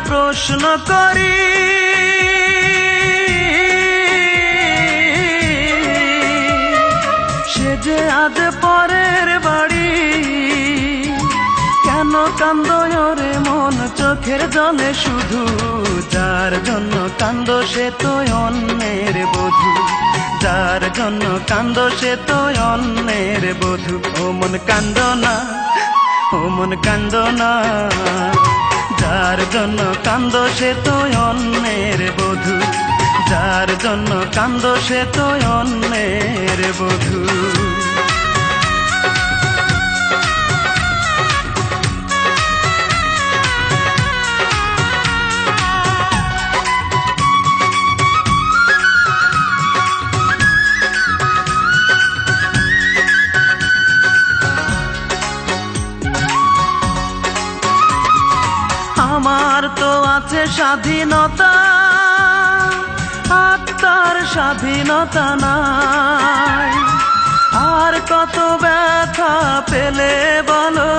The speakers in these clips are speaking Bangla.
প্রশ্ন করি, সে যে আজ পরের বাড়ি, কেন কান্দো রে মন চোখের জলে শুধু? যার জন্য কান্দো সে তো অন্যের বধূ, যার জন্য কান্দো সে তো অন্যের বধূ। ও মন কান্দো না, ও মন কান্দো না, যার জন্য কান্দো সে তো অন্যের বধূ, যার জন্য কান্দো সে তো অন্যের বধূ। আমার তো আছে স্বাধীনতা, আত্মার স্বাধীনতা নাই। আর কত ব্যথা পেলে বলো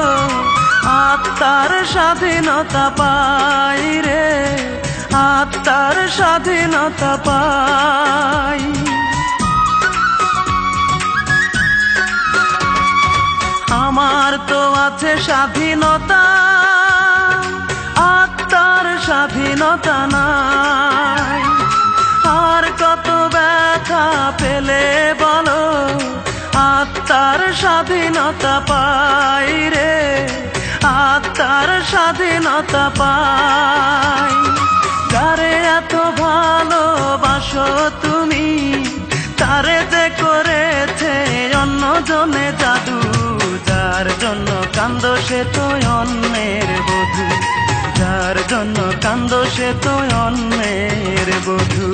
আত্মার স্বাধীনতা পাই রে, আত্মার স্বাধীনতা পাই। আমার তো আছে স্বাধীনতা, আত্মার স্বাধীনতা নাই। আর কত ব্যথা পেলে বলো আত্মার স্বাধীনতা পাই রে, আত্মার স্বাধীনতা পাই। যারে এত ভালোবাসো তুমি, তারে যে করেছে অন্যজনে জাদু, যার জন্য কান্দো সে তো অন্যের বধূ, যার জন্য কান্দো সে তো অন্যের বধূ।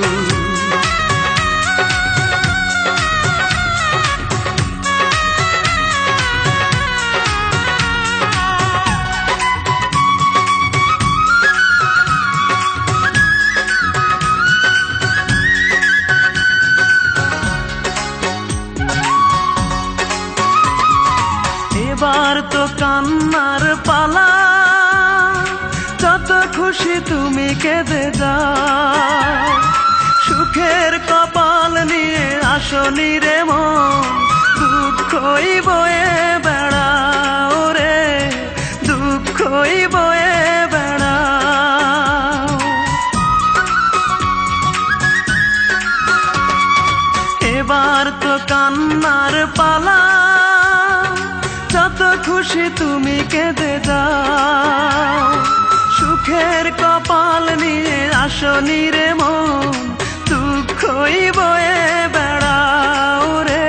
এবার তো কান্নার পালা, যত খুশি তুমি কেঁদে যাও। সুখের কপাল নিয়ে আসনি রে মন, দুঃখই বয়ে বেড়াও রে, দুঃখই বয়ে বেড়াও। এবার তো কান্নার পালা, যত খুশি তুমি কেঁদে যাও। সুখের কপাল নিয়ে আসনি রে মন, দুঃখই বয়ে বেড়াও রে,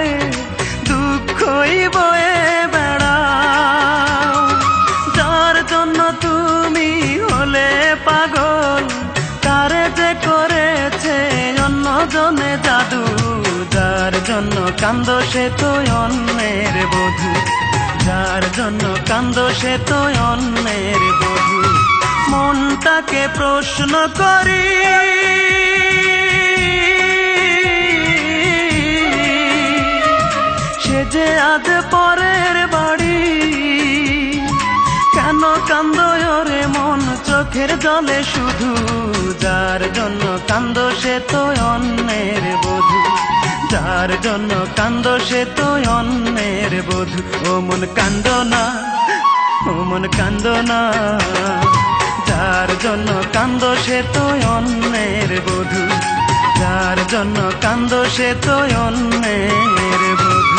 দুঃখই বয়ে বেড়াও। যার জন্য তুমি হলে পাগল, তারে যে করেছে অন্যজনে জাদু, যার জন্য কান্দো সে তো অন্যের বধূ, যার জন্য কান্দো সে তো অন্যের বধূ। মনটাকে প্রশ্ন করি, সে যে আজ পরের বাড়ি, কেন কান্দো রে মন চোখের জলে শুধু? যার জন্য কান্দো সে তো অন্যের বধূ, যার জন্য কান্দো সে তো অন্যের বধূ। ও মন কান্দো না, ও মন কান্দো না, যার জন্য কান্দো সে তো অন্যের বধূ, যার জন্য কান্দো সে তো অন্যের বধূ।